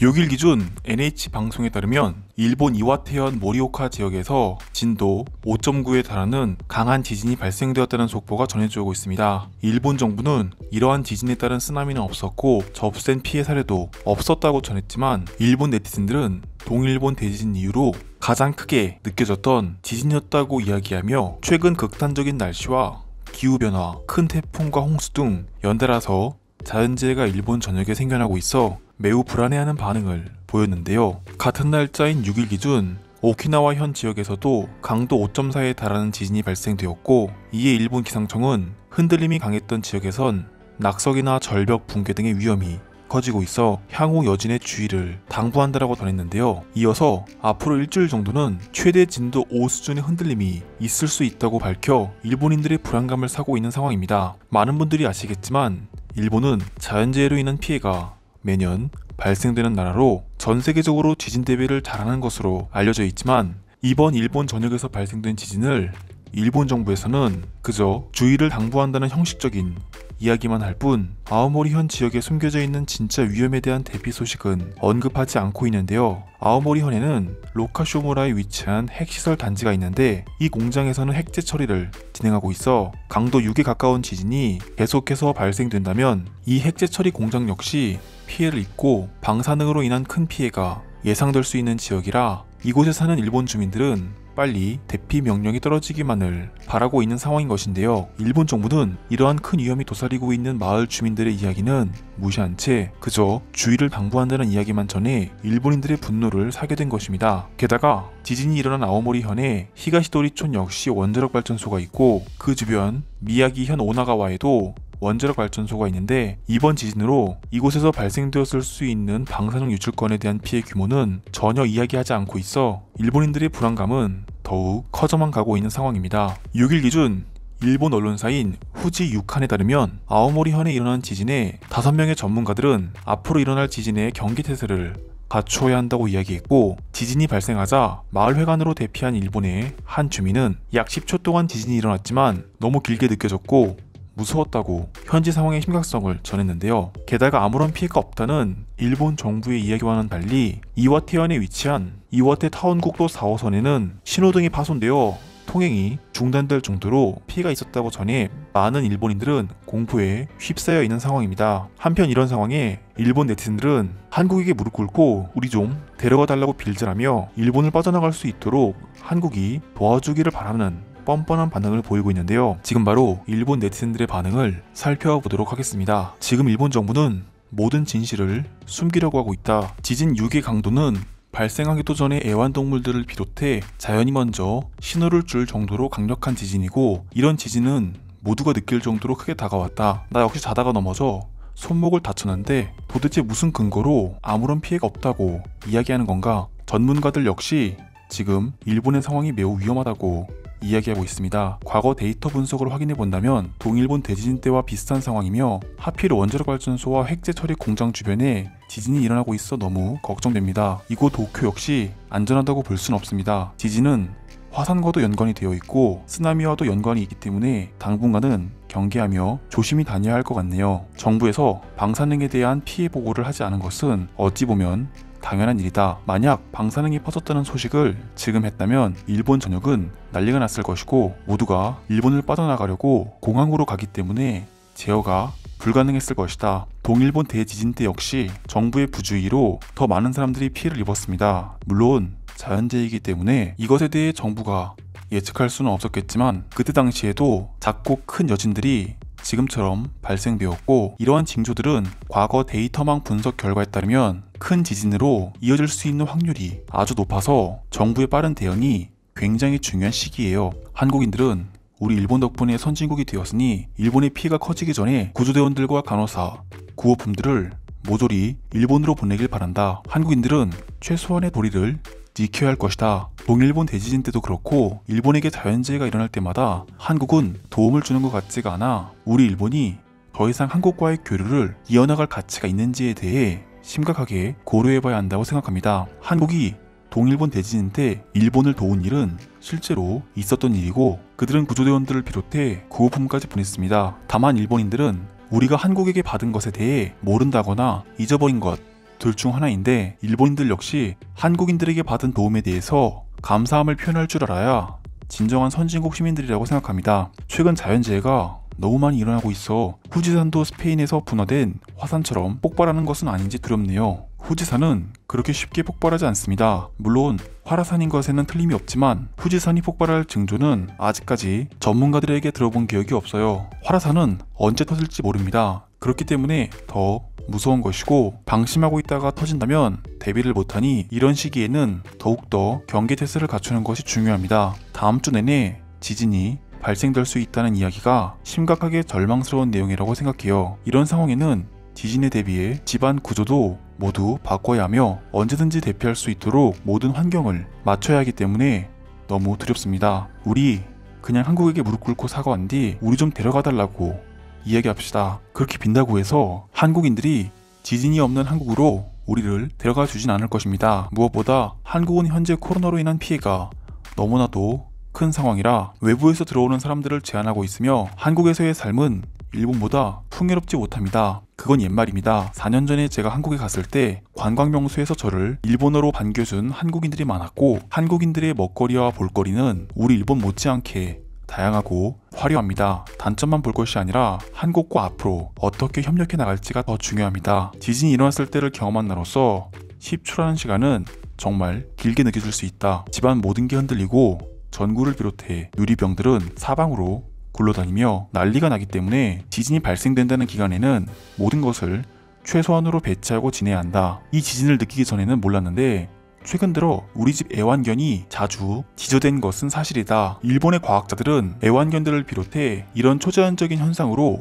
6일 기준 NH방송에 따르면 일본 이와테현 모리오카 지역에서 진도 5.9에 달하는 강한 지진이 발생되었다는 속보가 전해져 오고 있습니다. 일본 정부는 이러한 지진에 따른 쓰나미는 없었고 접수된 피해 사례도 없었다고 전했지만 일본 네티즌들은 동일본 대지진 이후로 가장 크게 느껴졌던 지진이었다고 이야기하며 최근 극단적인 날씨와 기후변화, 큰 태풍과 홍수 등 연달아서 자연재해가 일본 전역에 생겨나고 있어 매우 불안해하는 반응을 보였는데요. 같은 날짜인 6일 기준 오키나와 현 지역에서도 강도 5.4에 달하는 지진이 발생되었고, 이에 일본 기상청은 흔들림이 강했던 지역에선 낙석이나 절벽 붕괴 등의 위험이 커지고 있어 향후 여진의 주의를 당부한다라고 전했는데요. 이어서 앞으로 일주일 정도는 최대 진도 5 수준의 흔들림이 있을 수 있다고 밝혀 일본인들의 불안감을 사고 있는 상황입니다. 많은 분들이 아시겠지만 일본은 자연재해로 인한 피해가 매년 발생되는 나라로 전 세계적으로 지진 대비를 잘하는 것으로 알려져 있지만, 이번 일본 전역에서 발생된 지진을 일본 정부에서는 그저 주의를 당부한다는 형식적인 이야기만 할 뿐 아오모리 현 지역에 숨겨져 있는 진짜 위험에 대한 대피 소식은 언급하지 않고 있는데요. 아오모리 현에는 로카쇼무라에 위치한 핵시설 단지가 있는데, 이 공장에서는 핵재 처리를 진행하고 있어 강도 6에 가까운 지진이 계속해서 발생된다면 이 핵재 처리 공장 역시 피해를 입고 방사능으로 인한 큰 피해가 예상될 수 있는 지역이라 이곳에 사는 일본 주민들은 빨리 대피 명령이 떨어지기만을 바라고 있는 상황인 것인데요. 일본 정부는 이러한 큰 위험이 도사리고 있는 마을 주민들의 이야기는 무시한 채 그저 주의를 당부한다는 이야기만 전해 일본인들의 분노를 사게 된 것입니다. 게다가 지진이 일어난 아오모리 현에 히가시도리촌 역시 원자력 발전소가 있고, 그 주변 미야기 현 오나가와에도 원자력 발전소가 있는데, 이번 지진으로 이곳에서 발생되었을 수 있는 방사능 유출권에 대한 피해 규모는 전혀 이야기하지 않고 있어 일본인들의 불안감은 더욱 커져만 가고 있는 상황입니다. 6일 기준 일본 언론사인 후지 유칸에 따르면 아오모리 현에 일어난 지진에 5명의 전문가들은 앞으로 일어날 지진의 경계태세를 갖추어야 한다고 이야기했고, 지진이 발생하자 마을 회관으로 대피한 일본의 한 주민은 약 10초 동안 지진이 일어났지만 너무 길게 느껴졌고 무서웠다고 현지 상황의 심각성을 전했는데요. 게다가 아무런 피해가 없다는 일본 정부의 이야기와는 달리 이와테현에 위치한 이와테 타운국도 4호선에는 신호등이 파손되어 통행이 중단될 정도로 피해가 있었다고 전해 많은 일본인들은 공포에 휩싸여 있는 상황입니다. 한편 이런 상황에 일본 네티즌들은 한국에게 무릎 꿇고 우리 좀 데려가 달라고 빌자라며 일본을 빠져나갈 수 있도록 한국이 도와주기를 바라는 뻔뻔한 반응을 보이고 있는데요. 지금 바로 일본 네티즌들의 반응을 살펴보도록 하겠습니다. 지금 일본 정부는 모든 진실을 숨기려고 하고 있다. 지진 6의 강도는 발생하기도 전에 애완동물들을 비롯해 자연이 먼저 신호를 줄 정도로 강력한 지진이고, 이런 지진은 모두가 느낄 정도로 크게 다가왔다. 나 역시 자다가 넘어져 손목을 다쳤는데 도대체 무슨 근거로 아무런 피해가 없다고 이야기하는 건가? 전문가들 역시 지금 일본의 상황이 매우 위험하다고 이야기하고 있습니다. 과거 데이터 분석을 확인해 본다면 동일본 대지진 때와 비슷한 상황이며, 하필 원자력 발전소와 핵재 처리 공장 주변에 지진이 일어나고 있어 너무 걱정됩니다. 이곳 도쿄 역시 안전하다고 볼 수는 없습니다. 지진은 화산과도 연관이 되어 있고 쓰나미와도 연관이 있기 때문에 당분간은 경계하며 조심히 다녀야 할 것 같네요. 정부에서 방사능에 대한 피해 보고를 하지 않은 것은 어찌 보면 당연한 일이다. 만약 방사능이 퍼졌다는 소식을 지금 했다면 일본 전역은 난리가 났을 것이고, 모두가 일본을 빠져나가려고 공항으로 가기 때문에 제어가 불가능했을 것이다. 동일본 대지진 때 역시 정부의 부주의로 더 많은 사람들이 피해를 입었습니다. 물론 자연재해이기 때문에 이것에 대해 정부가 예측할 수는 없었겠지만, 그때 당시에도 작고 큰 여진들이 지금처럼 발생되었고, 이러한 징조들은 과거 데이터망 분석 결과에 따르면 큰 지진으로 이어질 수 있는 확률이 아주 높아서 정부의 빠른 대응이 굉장히 중요한 시기예요. 한국인들은 우리 일본 덕분에 선진국이 되었으니 일본의 피해가 커지기 전에 구조대원들과 간호사, 구호품들을 모조리 일본으로 보내길 바란다. 한국인들은 최소한의 도리를 지켜야 할 것이다. 동일본 대지진 때도 그렇고 일본에게 자연재해가 일어날 때마다 한국은 도움을 주는 것 같지가 않아 우리 일본이 더 이상 한국과의 교류를 이어나갈 가치가 있는지에 대해 심각하게 고려해봐야 한다고 생각합니다. 한국이 동일본 대지진 때 일본을 도운 일은 실제로 있었던 일이고, 그들은 구조대원들을 비롯해 구호품까지 보냈습니다. 다만 일본인들은 우리가 한국에게 받은 것에 대해 모른다거나 잊어버린 것, 둘 중 하나인데 일본인들 역시 한국인들에게 받은 도움에 대해서 감사함을 표현할 줄 알아야 진정한 선진국 시민들이라고 생각합니다. 최근 자연재해가 너무 많이 일어나고 있어 후지산도 스페인에서 분화된 화산처럼 폭발하는 것은 아닌지 두렵네요. 후지산은 그렇게 쉽게 폭발하지 않습니다. 물론 활화산인 것에는 틀림이 없지만 후지산이 폭발할 징조는 아직까지 전문가들에게 들어본 기억이 없어요. 활화산은 언제 터질지 모릅니다. 그렇기 때문에 더 무서운 것이고 방심하고 있다가 터진다면 대비를 못하니 이런 시기에는 더욱더 경계태세를 갖추는 것이 중요합니다. 다음 주 내내 지진이 발생될 수 있다는 이야기가 심각하게 절망스러운 내용이라고 생각해요. 이런 상황에는 지진에 대비해 집안 구조도 모두 바꿔야 하며 언제든지 대피할 수 있도록 모든 환경을 맞춰야 하기 때문에 너무 두렵습니다. 우리 그냥 한국에게 무릎 꿇고 사과한 뒤 우리 좀 데려가 달라고 이야기합시다. 그렇게 빈다고 해서 한국인들이 지진이 없는 한국으로 우리를 데려가 주진 않을 것입니다. 무엇보다 한국은 현재 코로나로 인한 피해가 너무나도 큰 상황이라 외부에서 들어오는 사람들을 제한하고 있으며 한국에서의 삶은 일본보다 풍요롭지 못합니다. 그건 옛말입니다. 4년 전에 제가 한국에 갔을 때 관광명소에서 저를 일본어로 반겨준 한국인들이 많았고 한국인들의 먹거리와 볼거리는 우리 일본 못지않게 다양하고 화려합니다. 단점만 볼 것이 아니라 한국과 앞으로 어떻게 협력해 나갈지가 더 중요합니다. 지진이 일어났을 때를 경험한 나로서 10초라는 시간은 정말 길게 느껴질 수 있다. 집안 모든 게 흔들리고 전구를 비롯해 유리병들은 사방으로 굴러다니며 난리가 나기 때문에 지진이 발생된다는 기간에는 모든 것을 최소한으로 배치하고 지내야 한다. 이 지진을 느끼기 전에는 몰랐는데 최근 들어 우리 집 애완견이 자주 지저댄 것은 사실이다. 일본의 과학자들은 애완견들을 비롯해 이런 초자연적인 현상으로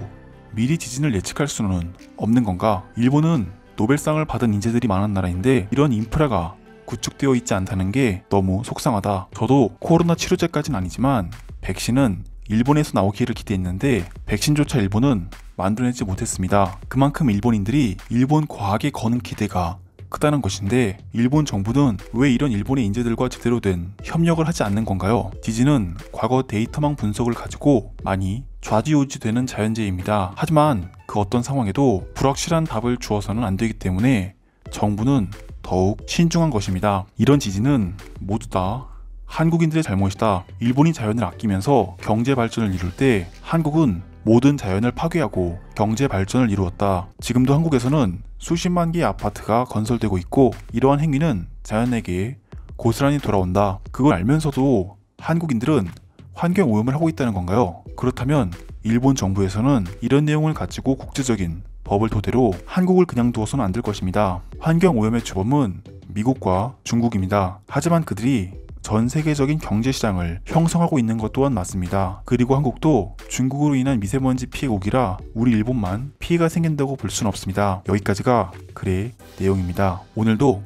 미리 지진을 예측할 수는 없는 건가? 일본은 노벨상을 받은 인재들이 많은 나라인데 이런 인프라가 구축되어 있지 않다는 게 너무 속상하다. 저도 코로나 치료제까지는 아니지만 백신은 일본에서 나오기를 기대했는데 백신조차 일본은 만들어내지 못했습니다. 그만큼 일본인들이 일본 과학에 거는 기대가 크다는 것인데 일본 정부는 왜 이런 일본의 인재들과 제대로 된 협력을 하지 않는 건가요? 지진은 과거 데이터망 분석을 가지고 많이 좌지우지되는 자연재해입니다. 하지만 그 어떤 상황에도 불확실한 답을 주어서는 안 되기 때문에 정부는 더욱 신중한 것입니다. 이런 지진은 모두 다 한국인들의 잘못이다. 일본이 자연을 아끼면서 경제 발전을 이룰 때 한국은 모든 자연을 파괴하고 경제 발전을 이루었다. 지금도 한국에서는 수십만 개의 아파트가 건설되고 있고 이러한 행위는 자연에게 고스란히 돌아온다. 그걸 알면서도 한국인들은 환경 오염을 하고 있다는 건가요? 그렇다면 일본 정부에서는 이런 내용을 가지고 국제적인 법을 토대로 한국을 그냥 두어서는 안 될 것입니다. 환경 오염의 주범은 미국과 중국입니다. 하지만 그들이 전 세계적인 경제시장을 형성하고 있는 것 또한 맞습니다. 그리고 한국도 중국으로 인한 미세먼지 피해국이라 우리 일본만 피해가 생긴다고 볼 수는 없습니다. 여기까지가 글의 내용입니다. 오늘도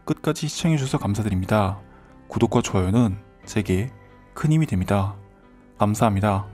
끝까지 시청해주셔서 감사드립니다. 구독과 좋아요는 제게 큰 힘이 됩니다. 감사합니다.